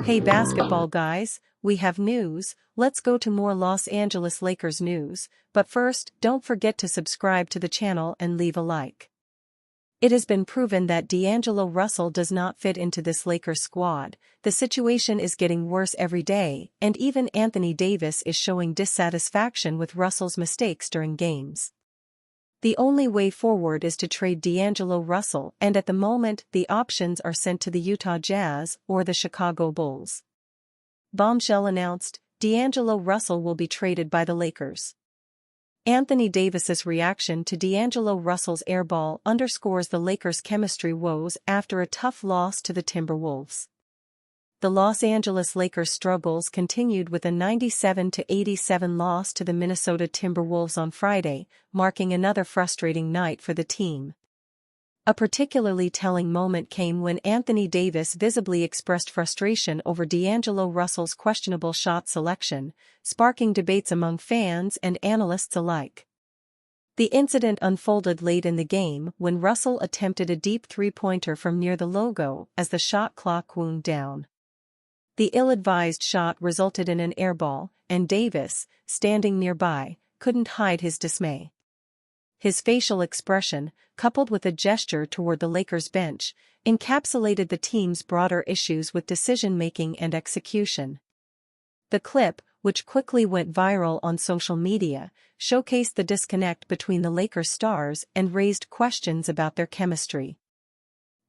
Hey basketball guys, we have news. Let's go to more Los Angeles Lakers news, but first, don't forget to subscribe to the channel and leave a like. It has been proven that D'Angelo Russell does not fit into this Lakers squad. The situation is getting worse every day, and even Anthony Davis is showing dissatisfaction with Russell's mistakes during games. The only way forward is to trade D'Angelo Russell, and at the moment the options are sent to the Utah Jazz or the Chicago Bulls. Bombshell announced, D'Angelo Russell will be traded by the Lakers. Anthony Davis's reaction to D'Angelo Russell's airball underscores the Lakers' chemistry woes after a tough loss to the Timberwolves. The Los Angeles Lakers' struggles continued with a 97-87 loss to the Minnesota Timberwolves on Friday, marking another frustrating night for the team. A particularly telling moment came when Anthony Davis visibly expressed frustration over D'Angelo Russell's questionable shot selection, sparking debates among fans and analysts alike. The incident unfolded late in the game when Russell attempted a deep three-pointer from near the logo as the shot clock wound down. The ill-advised shot resulted in an airball, and Davis, standing nearby, couldn't hide his dismay. His facial expression, coupled with a gesture toward the Lakers bench, encapsulated the team's broader issues with decision-making and execution. The clip, which quickly went viral on social media, showcased the disconnect between the Lakers stars and raised questions about their chemistry.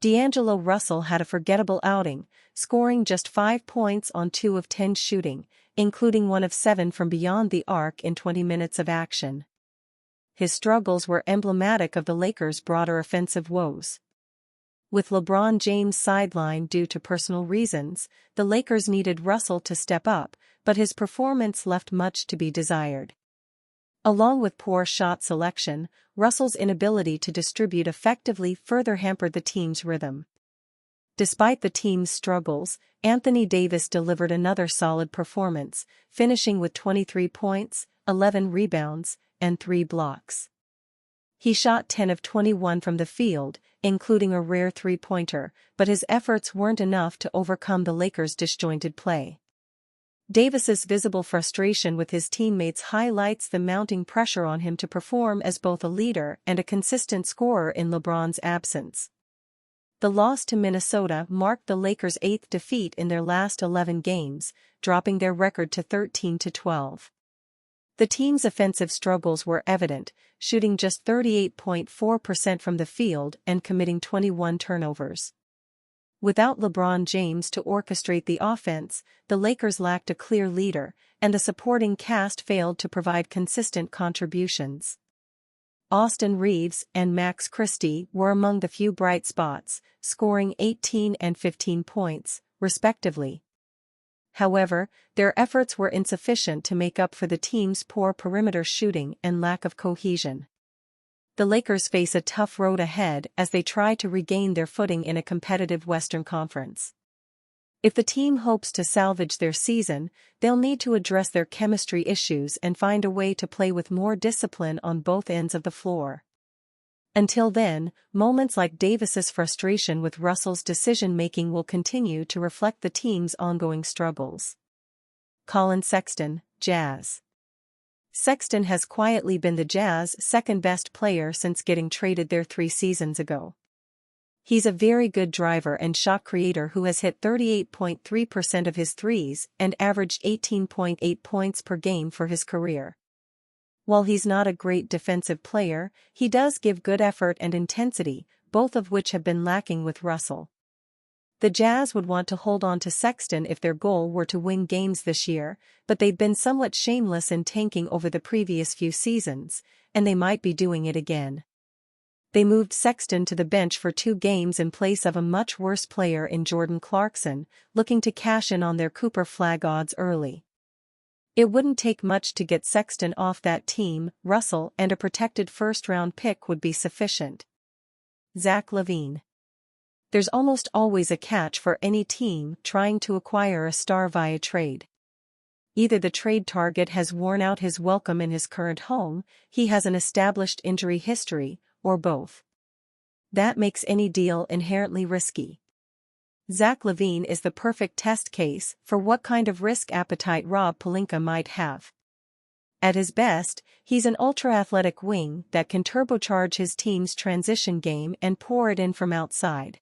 D'Angelo Russell had a forgettable outing, scoring just 5 points on 2 of 10 shooting, including 1 of 7 from beyond the arc in 20 minutes of action. His struggles were emblematic of the Lakers' broader offensive woes. With LeBron James sidelined due to personal reasons, the Lakers needed Russell to step up, but his performance left much to be desired. Along with poor shot selection, Russell's inability to distribute effectively further hampered the team's rhythm. Despite the team's struggles, Anthony Davis delivered another solid performance, finishing with 23 points, 11 rebounds, and 3 blocks. He shot 10 of 21 from the field, including a rare three-pointer, but his efforts weren't enough to overcome the Lakers' disjointed play. Davis's visible frustration with his teammates highlights the mounting pressure on him to perform as both a leader and a consistent scorer in LeBron's absence. The loss to Minnesota marked the Lakers' 8th defeat in their last 11 games, dropping their record to 13-12. The team's offensive struggles were evident, shooting just 38.4% from the field and committing 21 turnovers. Without LeBron James to orchestrate the offense, the Lakers lacked a clear leader, and the supporting cast failed to provide consistent contributions. Austin Reeves and Max Christie were among the few bright spots, scoring 18 and 15 points, respectively. However, their efforts were insufficient to make up for the team's poor perimeter shooting and lack of cohesion. The Lakers face a tough road ahead as they try to regain their footing in a competitive Western Conference. If the team hopes to salvage their season, they'll need to address their chemistry issues and find a way to play with more discipline on both ends of the floor. Until then, moments like Davis's frustration with Russell's decision-making will continue to reflect the team's ongoing struggles. Collin Sexton, Jazz. Sexton has quietly been the Jazz's second-best player since getting traded there 3 seasons ago. He's a very good driver and shot creator who has hit 38.3% of his threes and averaged 18.8 points per game for his career. While he's not a great defensive player, he does give good effort and intensity, both of which have been lacking with Russell. The Jazz would want to hold on to Sexton if their goal were to win games this year, but they've been somewhat shameless in tanking over the previous few seasons, and they might be doing it again. They moved Sexton to the bench for 2 games in place of a much worse player in Jordan Clarkson, looking to cash in on their Cooper flag odds early. It wouldn't take much to get Sexton off that team. Russell and a protected first-round pick would be sufficient. Zach LaVine. There's almost always a catch for any team trying to acquire a star via trade. Either the trade target has worn out his welcome in his current home, he has an established injury history, or both. That makes any deal inherently risky. Zach LaVine is the perfect test case for what kind of risk appetite Rob Pelinka might have. At his best, he's an ultra-athletic wing that can turbocharge his team's transition game and pour it in from outside.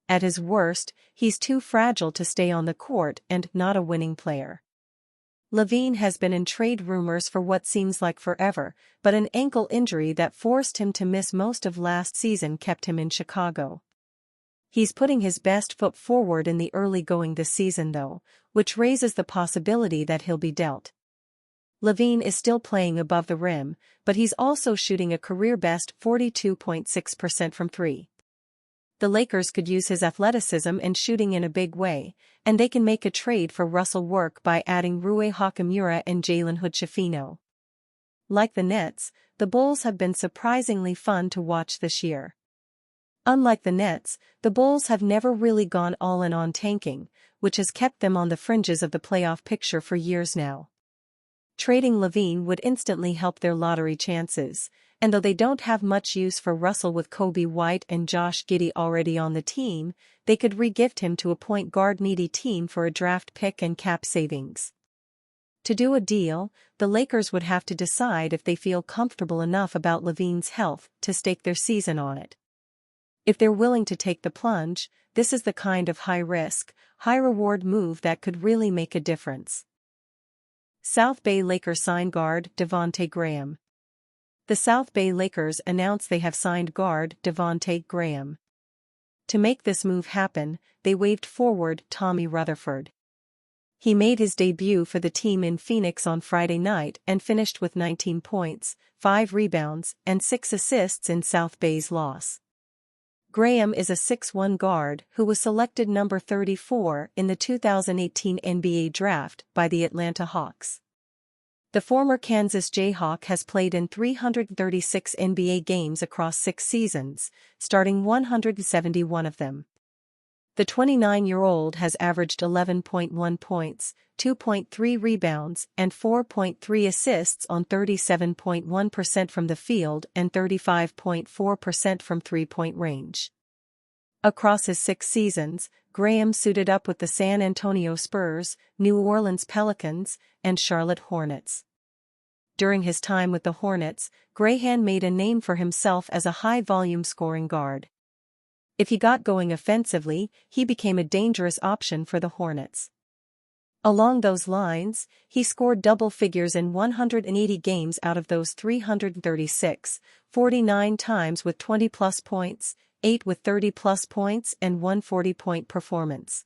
At his worst, he's too fragile to stay on the court and not a winning player. LaVine has been in trade rumors for what seems like forever, but an ankle injury that forced him to miss most of last season kept him in Chicago. He's putting his best foot forward in the early going this season though, which raises the possibility that he'll be dealt. LaVine is still playing above the rim, but he's also shooting a career-best 42.6% from three. The Lakers could use his athleticism and shooting in a big way, and they can make a trade for Russell work by adding Rui Hachimura and Jalen Hood-Schifino. Like the Nets, the Bulls have been surprisingly fun to watch this year. Unlike the Nets, the Bulls have never really gone all in on tanking, which has kept them on the fringes of the playoff picture for years now. Trading LaVine would instantly help their lottery chances, and though they don't have much use for Russell with Kobe White and Josh Giddey already on the team, they could re-gift him to a point guard-needy team for a draft pick and cap savings. To do a deal, the Lakers would have to decide if they feel comfortable enough about LaVine's health to stake their season on it. If they're willing to take the plunge, this is the kind of high-risk, high-reward move that could really make a difference. South Bay Lakers sign guard Devonte Graham. The South Bay Lakers announced they have signed guard Devonte Graham. To make this move happen, they waved forward Tommy Rutherford. He made his debut for the team in Phoenix on Friday night and finished with 19 points, 5 rebounds, and 6 assists in South Bay's loss. Graham is a 6'1" guard who was selected number 34 in the 2018 NBA draft by the Atlanta Hawks. The former Kansas Jayhawk has played in 336 NBA games across 6 seasons, starting 171 of them. The 29-year-old has averaged 11.1 points, 2.3 rebounds, and 4.3 assists on 37.1% from the field and 35.4% from three-point range. Across his 6 seasons, Graham suited up with the San Antonio Spurs, New Orleans Pelicans, and Charlotte Hornets. During his time with the Hornets, Graham made a name for himself as a high-volume scoring guard. If he got going offensively, he became a dangerous option for the Hornets. Along those lines, he scored double figures in 180 games out of those 336, 49 times with 20-plus points, 8 with 30-plus points and 1 40-point performance.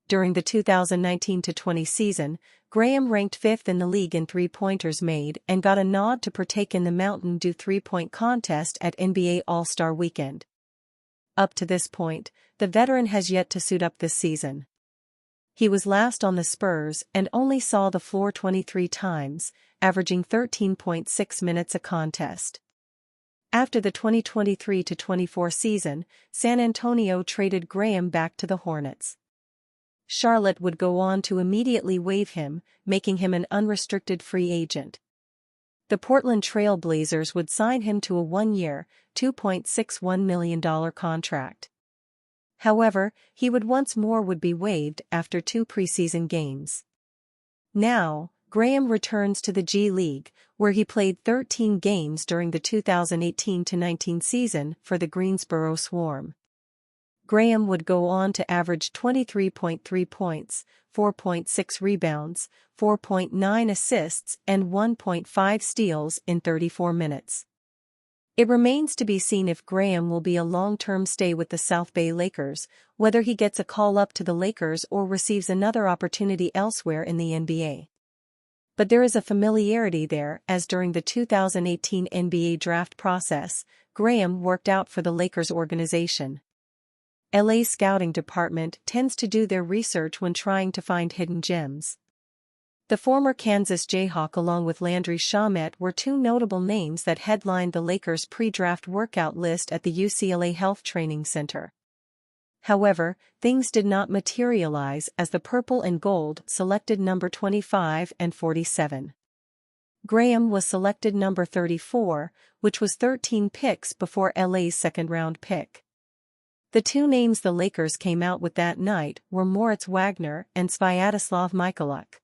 During the 2019-20 season, Graham ranked 5th in the league in three-pointers made and got a nod to partake in the Mountain Dew three-point contest at NBA All-Star Weekend. Up to this point, the veteran has yet to suit up this season. He was last on the Spurs and only saw the floor 23 times, averaging 13.6 minutes a contest. After the 2023-24 season, San Antonio traded Graham back to the Hornets. Charlotte would go on to immediately waive him, making him an unrestricted free agent. The Portland Trail Blazers would sign him to a 1-year, $2.61 million contract. However, he would once more be waived after 2 preseason games. Now, Graham returns to the G League, where he played 13 games during the 2018-19 season for the Greensboro Swarm. Graham would go on to average 23.3 points, 4.6 rebounds, 4.9 assists and 1.5 steals in 34 minutes. It remains to be seen if Graham will be a long-term stay with the South Bay Lakers, whether he gets a call up to the Lakers or receives another opportunity elsewhere in the NBA. But there is a familiarity there, as during the 2018 NBA draft process, Graham worked out for the Lakers organization. LA's scouting department tends to do their research when trying to find hidden gems. The former Kansas Jayhawk along with Landry Shamet were 2 notable names that headlined the Lakers' pre-draft workout list at the UCLA Health Training Center. However, things did not materialize as the Purple and Gold selected number 25 and 47. Graham was selected number 34, which was 13 picks before LA's second-round pick. The two names the Lakers came out with that night were Moritz Wagner and Sviatoslav Michaluk.